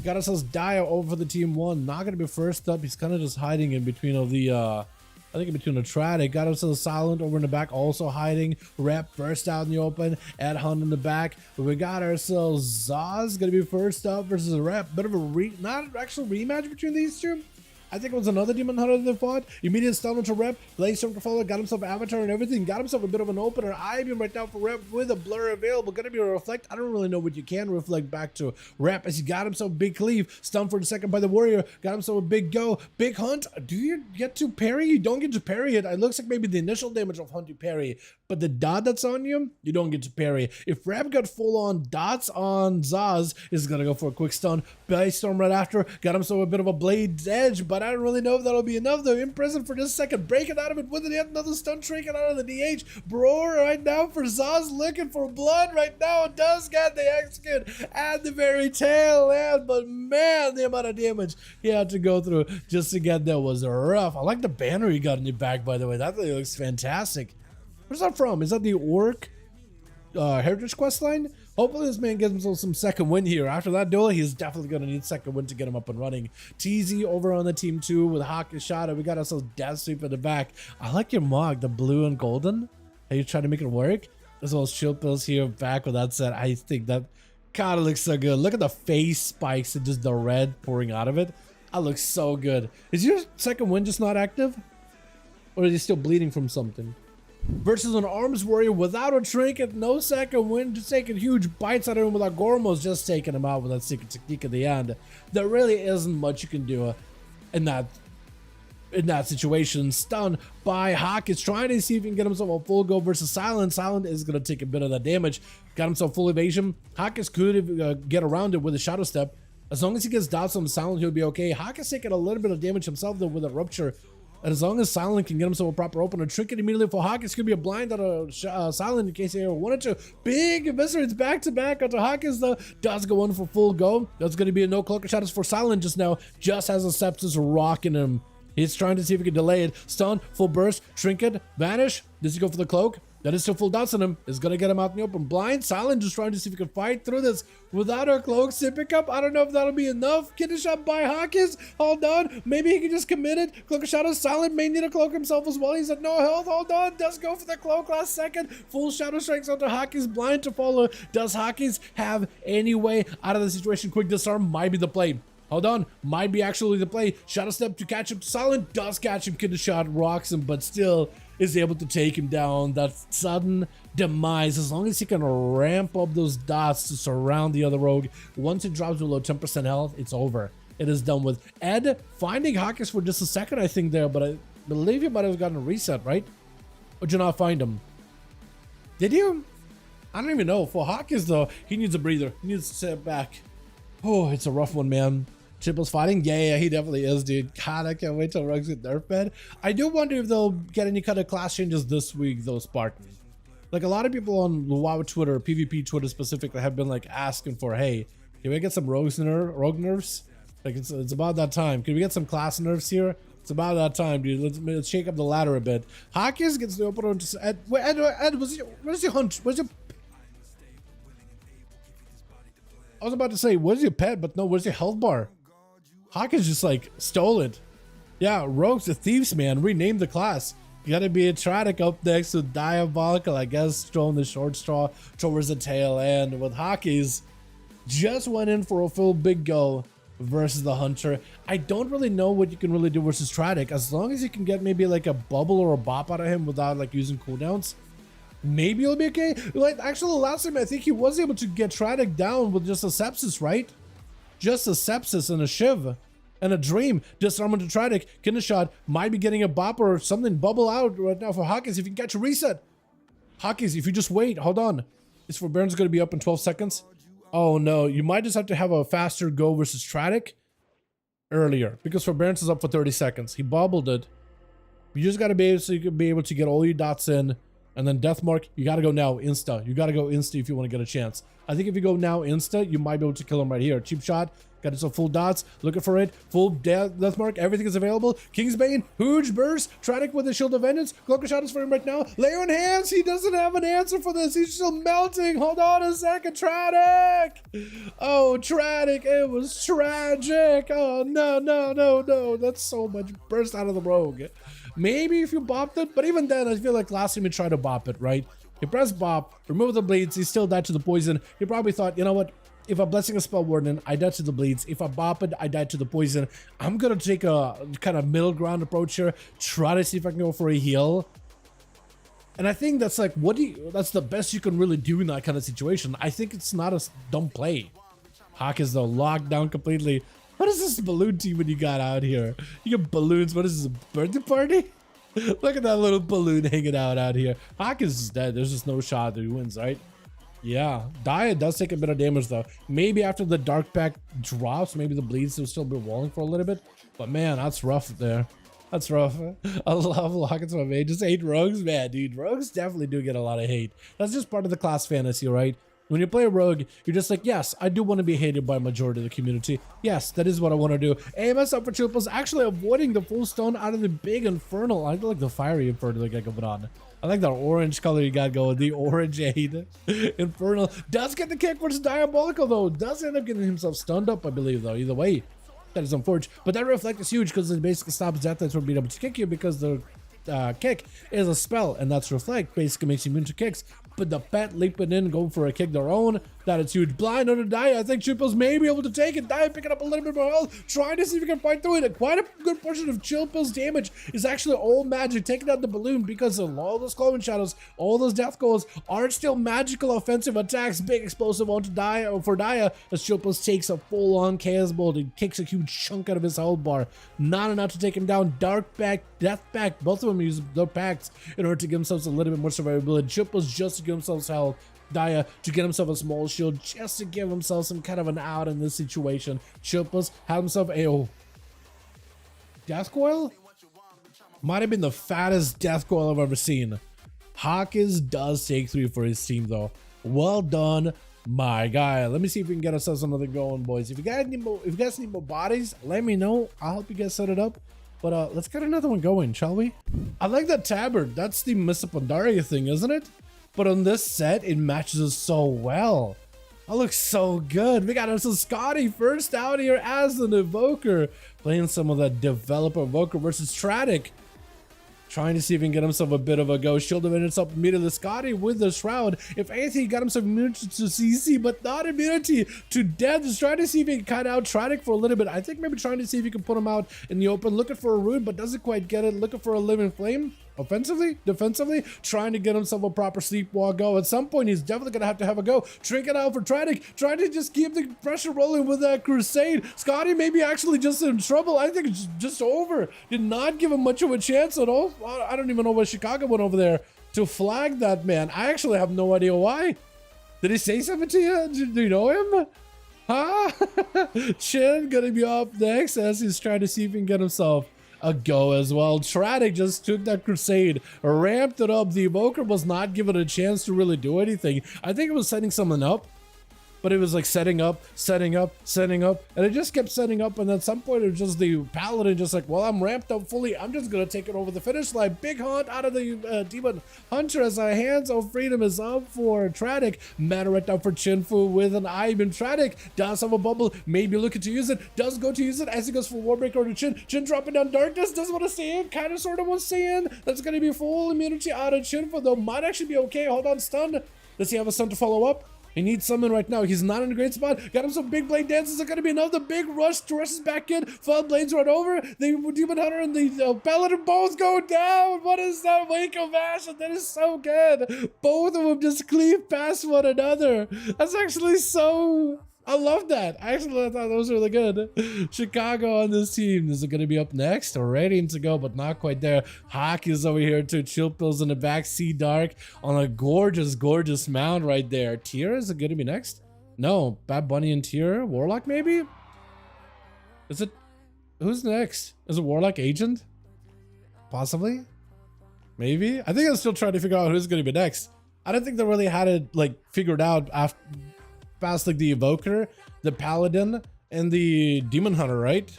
got ourselves Dia over for the team 1. Not going to be first up. He's kind of just hiding in between of the, I think in between the Tradic. Got ourselves Silent over in the back, also hiding. Rep first out in the open. Ed Hunt in the back. But we got ourselves Zaz going to be first up versus Rep. Bit of a not an actual rematch between these two. I think it was another Demon Hunter that fought. Immediate stun into Rep. Blaze Storm to follow. Got himself Avatar and everything. Got himself a bit of an opener. IBM right now for Rep with a blur available. Gonna be a Reflect. I don't really know what you can reflect back to Rep as he got himself Big Cleave. Stun for the second by the Warrior. Got himself a Big Go. Big Hunt. Do you get to parry? You don't get to parry it. It looks like maybe the initial damage of Hunt you parry. But the dot that's on you, you don't get to parry. If Rep got full on dots on Zaz, is gonna go for a quick stun. Blaze Storm right after. Got himself a bit of a Blade's Edge, but I don't really know if that'll be enough though. In prison for just a second, breaking out of it with yet another stun trinket out of the DH. Bro, right now for Zaz looking for blood right now. Does get the execute at the very tail end, but man, the amount of damage he had to go through just to get there was rough. I like the banner he got in the back, by the way. That really looks fantastic. Where's that from? Is that the Orc Heritage questline? Hopefully this man gives himself some second win here. After that duel, he's definitely going to need second win to get him up and running. TZ over on the team 2 with Hawk and Shadow. We got ourselves Death Sweep in the back. I like your mog, the blue and golden. Are you trying to make it work? As well as shield pills here back with that set. I think that kind of looks so good. Look at the face spikes and just the red pouring out of it. That looks so good. Is your second win just not active? Or is he still bleeding from something? Versus an Arms Warrior without a trinket, no second win, just taking huge bites out of him without Gormos just taking him out with that secret technique at the end. There really isn't much you can do in that situation. Stun by Hawk is trying to see if he can get himself a full go versus Silent. Silent is going to take a bit of that damage. Got himself full evasion. Hawk is could get around it with a Shadow Step. As long as he gets dots on Silent, he'll be okay. Hawk is taking a little bit of damage himself though with a Rupture. And as long as Silent can get himself a proper opener, trinket immediately for Hawk. It's going to be a blind on a Silent in case he ever wanted to. Big eviscerates back to back onto Hawkins though. Does go in for full go. That's going to be a no cloak of shadows for Silent just now. Just has a Sepsis rocking him. He's trying to see if he can delay it. Stun, full burst, trinket, vanish. Does he go for the cloak? That is still full dots on him. Is going to get him out in the open. Blind. Silent just trying to see if he can fight through this without a cloak. Sit pick up. I don't know if that'll be enough. Getting shot by Hawkins. Hold on. Maybe he can just commit it. Cloak of Shadows. Silent may need a cloak himself as well. He's at no health. Hold on. Does go for the cloak last second. Full Shadow Strikes onto Hawkins. Blind to follow. Does Hawkins have any way out of the situation? Quick Disarm might be the play. Hold on, might be actually the play. Shadow Step to catch him. Silent does catch him. Kid shot rocks him, but still is able to take him down. That sudden demise, as long as he can ramp up those dots to surround the other rogue. Once it drops below 10% health, it's over. It is done with. Ed finding Hawkins for just a second, I think there, but I believe he might have gotten a reset, right? Or did you not find him? Did you? I don't even know. For Hawkins though, he needs a breather. He needs to step back. Oh, it's a rough one, man. Tripple's fighting? Yeah, he definitely is, dude. God, I can't wait till Rugs get nerf fed. I do wonder if they'll get any kind of class changes this week, though, Spartan. Like, a lot of people on WoW Twitter, PvP Twitter specifically, have been, like, asking for, hey, can we get some rogue nerfs? Like, it's about that time. Can we get some class nerfs here? It's about that time, dude. Let's shake up the ladder a bit. Hawkins gets the opener to... Ed, where's your hunt? Where's your... I was about to say, where's your pet? But no, where's your health bar? Hawkins just like stole it. Yeah, Rogue's the Thieves, man. Rename the class. You gotta be a Tradic up next with Diabolical, I guess, throwing the short straw towards the tail end. With Hawkins, just went in for a full big go versus the Hunter. I don't really know what you can really do versus Tradic. As long as you can get maybe like a bubble or a bop out of him without like using cooldowns, maybe it'll be okay. Like, actually, last time I think he was able to get Tradic down with just a Sepsis, right? Just a Sepsis and a Shiv and a Dream. Disarmament to Tradic. Kidney Shot might be getting a bop or something bubble out right now for Hawkins if you can catch a reset. Hawkins, if you just wait, hold on. Is Forbearance going to be up in 12 seconds? Oh no, you might just have to have a faster go versus Tradic earlier because Forbearance is up for 30 seconds. He bobbled it. You just got to be able, so you can be able to get all your dots in. And then Deathmark, you got to go now, insta. You got to go insta if you want to get a chance. I think if you go now insta, you might be able to kill him right here. Cheap shot, Got it, so full dots, looking for it, full death mark, everything is available. Kingsbane, huge burst, Tradic with the Shield of Vengeance, Cloak of Shadows for him right now. Lay on hands, he doesn't have an answer for this, he's still melting. Hold on a second, Tradic! Oh, Tradic, it was tragic. Oh, no, that's so much burst out of the rogue. Maybe if you bopped it, but even then, I feel like last time you tried to bop it, right? You press bop, remove the bleeds, he still died to the poison. He probably thought, you know what? If I'm blessing a spell warden, I die to the bleeds. If I bop it, I die to the poison. I'm gonna take a kind of middle ground approach here, try to see if I can go for a heal. And I think that's like, that's the best you can really do in that kind of situation. I think it's not a dumb play. Hawk is though locked down completely. What is this balloon team when you got out here? You get balloons, what is this, a birthday party? Look at that little balloon hanging out here. Hawk is dead, there's just no shot that he wins, right? Yeah, Dia does take a bit of damage though. Maybe after the dark pack drops, maybe the bleeds will still be rolling for a little bit. But man, that's rough there. That's rough. I love Lockets, my man. Just hate rogues, man, dude. Rogues definitely do get a lot of hate. That's just part of the class fantasy, right? When you play a rogue, you're just like, yes, I do want to be hated by a majority of the community. Yes, that is what I want to do. AMS up for Chupos, actually avoiding the full stone out of the big infernal. I like the fiery infernal they got going on. I like that orange color you got going, the orange aid. Infernal does get the kick, which is diabolical though. Does end up getting himself stunned up, I believe though. Either way, that is unfortunate. But that reflect is huge because it basically stops death from being able to kick you because the kick is a spell, and that's reflect basically makes you immune to kicks. But the pet leaping in, going for a kick their own, that is huge. Blind under Dia. I think Chupos may be able to take it. Dia picking up a little bit more health, trying to see if he can fight through it. Quite a good portion of Chupos' damage is actually all magic, taking out the balloon because of all those Cloven Shadows, all those death goals are still magical offensive attacks. Big explosive onto Dia for Dia as Chupos takes a full-on Chaos Bolt and kicks a huge chunk out of his health bar. Not enough to take him down. Dark Pact, Death Pact, both of them use their pacts in order to give themselves a little bit more survivability. Chupos just to give themselves health. Dia to get himself a small shield just to give himself some kind of an out in this situation. Chupos had himself a death coil. Might have been the fattest death coil I've ever seen. Hawkins does take 3 for his team though. Well done, my guy. Let me see if we can get ourselves another going, boys. If you guys need more bodies, let me know. I'll help you guys set it up. But let's get another one going, shall we? I like that tabard. That's the Mr. Pandaria thing, isn't it? But on this set, it matches us so well. That looks so good. We got ourselves Scotty first out here as an Evoker. Playing some of that Developer Evoker versus Tradic. Trying to see if he can get himself a bit of a go. Shield of Vengeance up immediately. Scotty with the Shroud. If anything, he got himself immunity to CC, but not immunity to death. Just trying to see if he can cut out Tradic for a little bit. I think maybe trying to see if he can put him out in the open. Looking for a rune, but doesn't quite get it. Looking for a living flame. Offensively, defensively, trying to get himself a proper sleepwalk go. At some point, he's definitely going to have a go. Trinket out for Tradic, trying to just keep the pressure rolling with that Crusade. Scotty may be actually just in trouble. I think it's just over. Did not give him much of a chance at all. I don't even know why Chicago went over there to flag that man. I actually have no idea why. Did he say something to you? Do you know him? Huh? Chin gonna be up next as he's trying to see if he can get himself a go as well. Tradic just took that Crusade, ramped it up. The Evoker was not given a chance to really do anything. I think it was setting something up, but it was like setting up, and it just kept setting up. And at some point, it was just the Paladin just like, well, I'm ramped up fully. I'm just gonna take it over the finish line. Big hunt out of the Demon Hunter as a Hands of Freedom is up for Tradic. Manaret up for Chinfu with an Ivan. Tradic does have a bubble, maybe looking to use it. Does go to use it as he goes for Warbreaker to Chin. Chin dropping down Darkness. Doesn't want to stay in. Kind of sort of wants to stay in. That's gonna be full immunity out of Chinfu though. Might actually be okay. Hold on, stun. Does he have a stun to follow up? He needs someone right now. He's not in a great spot. Got him some big blade dances. Are going to be another big rush. Rushes back in. Fell blades right over. The Demon Hunter and the Paladin both go down. What is that wake of action? That is so good. Both of them just cleave past one another. That's actually so... I love that. Actually, I thought that was really good. Chicago on this team. Is it going to be up next? Or ready to go, but not quite there. Hawk is over here too. Chill Pills in the back. Sea Dark on a gorgeous, gorgeous mount right there. Tyr, is it going to be next? No. Bad Bunny and Tyr. Warlock, maybe? Is it? Who's next? Is it Warlock Agent? Possibly? Maybe? I think I'm still trying to figure out who's going to be next. I don't think they really had it like figured out after... past like the Evoker, the Paladin, and the Demon Hunter, right?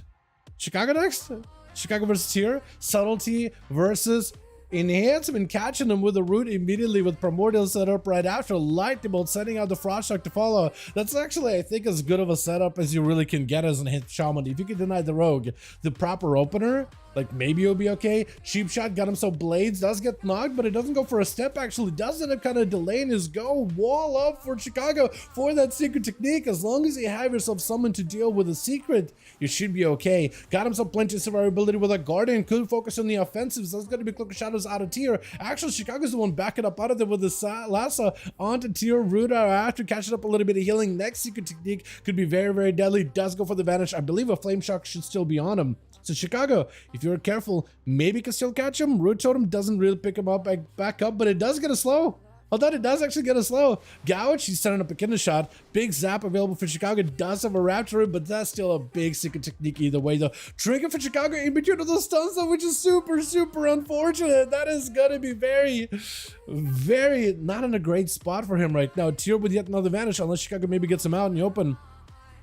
Chicago next? Chicago versus Tier. Subtlety versus Enhancement, catching them with a root immediately with Primordial set up right after. Lightning Bolt sending out the Frost Shock to follow. That's actually, I think, as good of a setup as you really can get as an hit shaman. If you can deny the rogue the proper opener, like maybe it'll be okay. Cheap Shot got him so Blades does get knocked, but it doesn't go for a step, actually does end up kind of delaying his go. Wall up for Chicago for that secret technique. As long as you have yourself someone to deal with a secret, you should be okay. Got himself plenty of survivability with a Guardian, could focus on the offensives. That's going to be Cloak of Shadows out of Tier. Actually, Chicago's the one backing up out of there with the Lassa onto Tier. Root after catching up a little bit of healing. Next secret technique could be very, very deadly. Does go for the vanish. I believe a Flame Shock should still be on him. So Chicago, if you're careful, maybe can still catch him. Root Totem doesn't really pick him up back up, but it does get a slow. Although it does actually get a slow. Gouge, he's setting up a Kindle Shot. Big zap available for Chicago. Does have a Raptor, but that's still a big secret technique either way though. Trinket for Chicago in between of those stuns though, which is super, super unfortunate. That is gonna be very, very not in a great spot for him right now. Tier with yet another vanish, unless Chicago maybe gets him out in the open.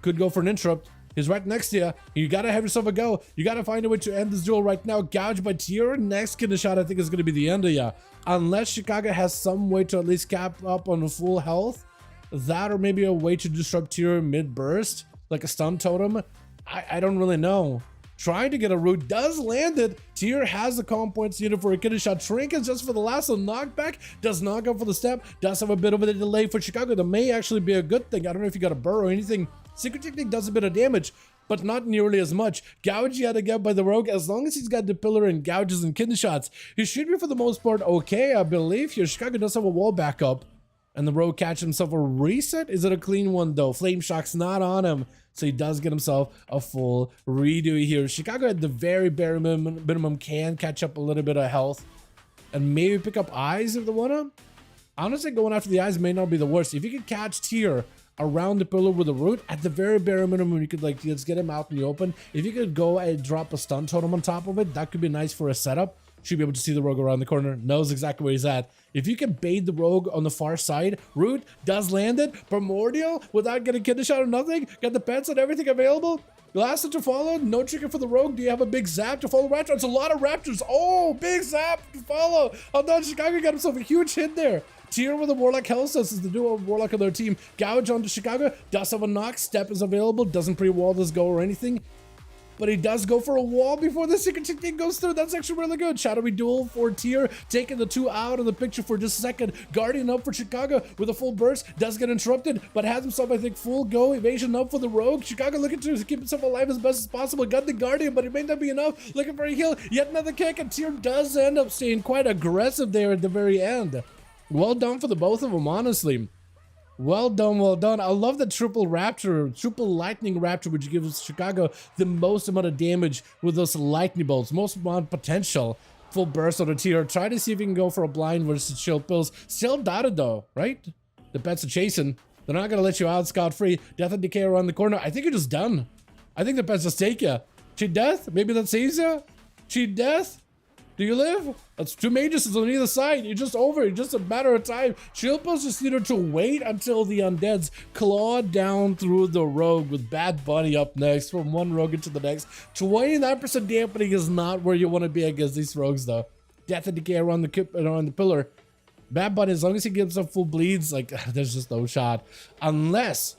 Could go for an interrupt. He's right next to you. You gotta have yourself a go. You gotta find a way to end this duel right now. Gouge by Tier. Next Kindle Shot, I think, is gonna be the end of ya. Unless Chicago has some way to at least cap up on full health. That or maybe a way to disrupt Tier mid-burst, like a stun totem. I don't really know. Trying to get a root, does land it. Tier has the calm points needed for a Kindle Shot. Trinket just for the last knockback. Does not go for the step. Does have a bit of a delay for Chicago. That may actually be a good thing. I don't know if you got a burrow or anything. Secret technique does a bit of damage, but not nearly as much. Gouge had to get by the rogue. As long as he's got the pillar and gouges and Kindle Shots, he should be for the most part okay, I believe. Here, Chicago does have a wall backup, and the rogue catch himself a reset. Is it a clean one though? Flame Shock's not on him, so he does get himself a full redo here. Chicago at the very bare minimum can catch up a little bit of health, and maybe pick up eyes if they wanna. Honestly, going after the eyes may not be the worst. If you can catch Tier around the pillar with a root, at the very bare minimum, you could like, let's get him out in the open. If you could go and drop a stun totem on top of it, that could be nice for a setup. Should be able to see the rogue around the corner, knows exactly where he's at. If you can bait the rogue on the far side, root does land it. Primordial without getting Kindle Shot or nothing. Got the pets and everything available. Last to follow, no trigger for the rogue. Do you have a big zap to follow Raptor? It's a lot of Raptors. Oh, big zap to follow. Oh no, Chicago got himself a huge hit there. Tier with a Warlock Hellstus is the duo Warlock of their team. Gouge onto Chicago, does have a knock, step is available, doesn't pre-wall this go or anything. But he does go for a wall before the secret technique goes through. That's actually really good. Shadowy duel for Tier, taking the two out of the picture for just a second. Guardian up for Chicago with a full burst, does get interrupted, but has himself, I think, full go evasion up for the rogue. Chicago looking to keep himself alive as best as possible. Got the Guardian, but it may not be enough. Looking for a heal, yet another kick, and Tier does end up staying quite aggressive there at the very end. Well done for the both of them, honestly. Well done, well done. I love the triple Raptor, triple Lightning Raptor, which gives Chicago the most amount of damage with those lightning bolts, most amount of potential. Full burst on the Tier. Try to see if you can go for a blind versus shield pills. Still doubted though, right? The pets are chasing. They're not going to let you out scot-free. Death and Decay around the corner. I think you're just done. I think the pets just take you. Cheat Death? Maybe that saves you? Cheat Death? Do you live? That's two mages on either side. You're just over. It's just a matter of time. Shield Pills just needed to wait until the undeads claw down through the rogue with Bad Bunny up next from one rogue into the next. 29% dampening is not where you want to be against these rogues though. Death and Decay around the pillar. Bad Bunny, as long as he gives up full bleeds, like there's just no shot. Unless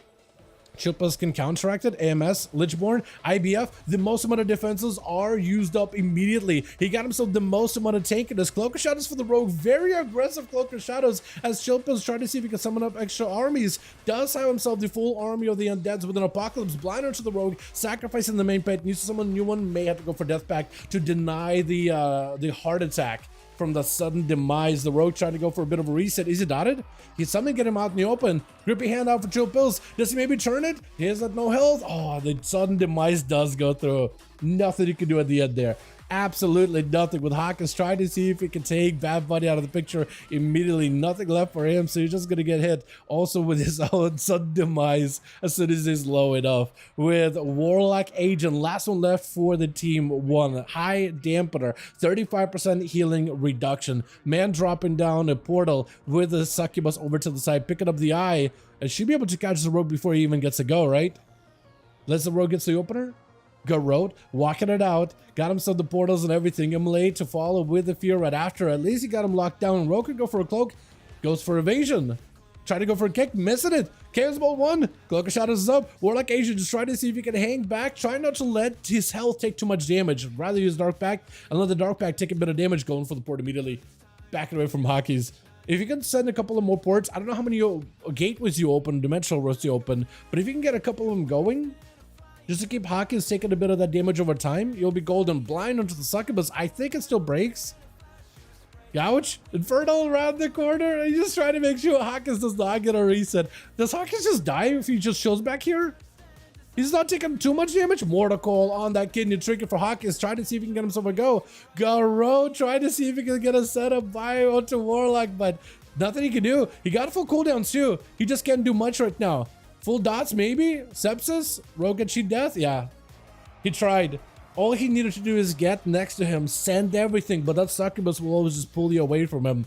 Chilpas can counteract it. AMS, Lichborn, IBF, the most amount of defenses are used up immediately. He got himself the most amount of tank in his Cloak of Shadows for the rogue. Very aggressive Cloak of Shadows as Chilpas trying to see if he can summon up extra armies. Does have himself the full army of the undeads with an Apocalypse Blinder to the rogue, sacrificing the main pet, needs to summon a new one, may have to go for Death Pact to deny the heart attack from the sudden demise. The rogue trying to go for a bit of a reset. Is he dotted? He's something get him out in the open. Grippy hand out for Chill Pills. Does he maybe turn it? He has that no health. Oh, the sudden demise does go through. Nothing you can do at the end there. Absolutely nothing. With Hawkins trying to see if he can take Bad Bunny out of the picture, immediately nothing left for him, so he's just gonna get hit also with his own sudden demise as soon as he's low enough. With Warlock Agent, last one left for the team one. High dampener, 35% healing reduction. Man dropping down a portal with a succubus over to the side, picking up the eye, and should be able to catch the rogue before he even gets a go, right? Lets the rogue gets the opener. Garrote, walking it out, got himself the portals and everything. Immolate to follow with the fear right after. At least he got him locked down. Rogue could go for a cloak, goes for evasion. Try to go for a kick, missing it. Chaos Bolt 1, Cloak of Shadows is up. Warlock Agent just trying to see if he can hang back. Trying not to let his health take too much damage. Rather use Dark Pact and let the Dark Pact take a bit of damage, going for the port immediately. Backing away from Hockeys. If you can send a couple of more ports, I don't know how many gateways you open, dimensional roads you open, but if you can get a couple of them going, just to keep Hawkins taking a bit of that damage over time, you'll be golden. Blind onto the succubus. I think it still breaks. Gouge, Infernal around the corner. He's just trying to make sure Hawkins does not get a reset. Does Hawkins just die if he just shows back here? He's not taking too much damage. Mortal on that kidney trinket for Hawkins. Trying to see if he can get himself a go. Garrote trying to see if he can get a setup by onto Warlock, but nothing he can do. He got full cooldowns too. He just can't do much right now. Full dots, maybe? Sepsis? Rogue and cheat death? Yeah. He tried. All he needed to do is get next to him, send everything, but that succubus will always just pull you away from him.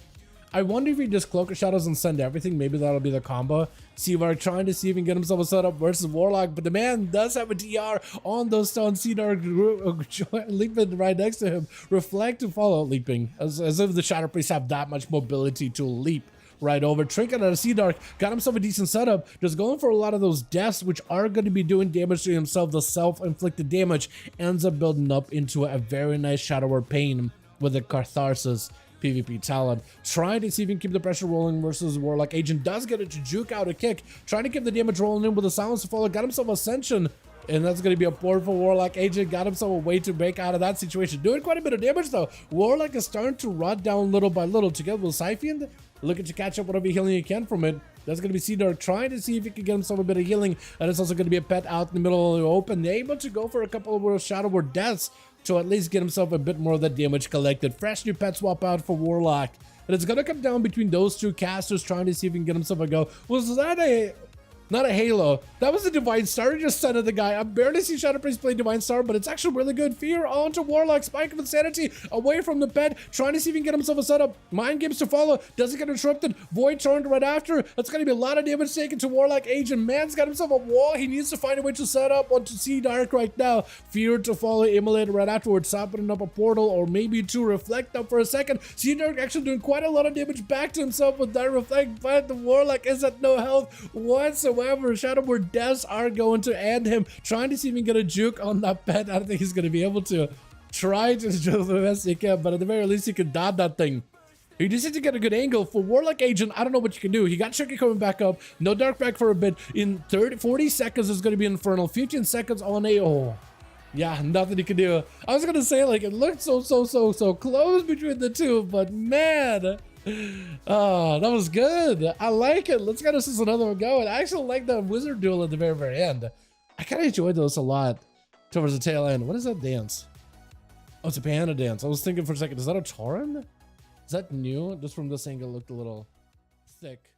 I wonder if he just Cloak of Shadows and send everything. Maybe that'll be the combo. Seavar trying to see if he can get himself a setup versus Warlock, but the man does have a DR on those stones. Cedar leaping right next to him. Reflect to follow, leaping. As if the Shadow Priests have that much mobility to leap right over. Trinket out of Sea Dark, got himself a decent setup, just going for a lot of those deaths, which are going to be doing damage to himself. The self-inflicted damage ends up building up into a very nice Shadow Word Pain with the Catharsis PvP talent. Trying to see if he can keep the pressure rolling versus Warlock Agent. Does get it to juke out a kick. Trying to keep the damage rolling in with the Silence to follow. Got himself Ascension. And that's going to be a port for Warlock Agent. Got himself a way to break out of that situation. Doing quite a bit of damage though. Warlock is starting to rot down little by little. Together with Siphon, looking to catch up whatever healing you can from it. That's going to be Cedar trying to see if he can get himself a bit of healing. And it's also going to be a pet out in the middle of the open. Able to go for a couple of Shadow Word deaths to at least get himself a bit more of that damage collected. Fresh new pet swap out for Warlock. And it's going to come down between those two casters trying to see if he can get himself a go. Was that a... Not a Halo. That was a Divine Star. He just sent it the guy. I barely see Shadow Priest play Divine Star, but it's actually really good. Fear onto Warlock. Spike of Insanity away from the pet. Trying to see if he can get himself a setup. Mind Games to follow. Doesn't get interrupted. Void turned right after. That's going to be a lot of damage taken to Warlock Agent. Man's got himself a wall. He needs to find a way to set up onto Sea Dark right now. Fear to follow. Immolate right afterwards. Opening up a portal or maybe to reflect up for a second. Sea Dark actually doing quite a lot of damage back to himself with that reflect, but the Warlock is at no health whatsoever. Shadow Word deaths are going to end him. Trying to see if he can get a juke on that pet. I don't think he's going to be able to. Try to do the best he can, but at the very least he can dodge that thing. He just needs to get a good angle. For Warlock Agent, I don't know what you can do. He got Tricky coming back up. No Dark Pact for a bit. In 40 seconds is going to be Infernal. 15 seconds on a... Oh. Yeah, nothing he can do. I was going to say, like, it looked so close between the two, but man... Oh, that was good. I like it. Let's get us another one going. I actually like the wizard duel at the very end. I kind of enjoyed those a lot towards the tail end. What is that dance? Oh, it's a piano dance. I was thinking for a second, is that a Tauren? Is that new? Just from this angle, it looked a little thick.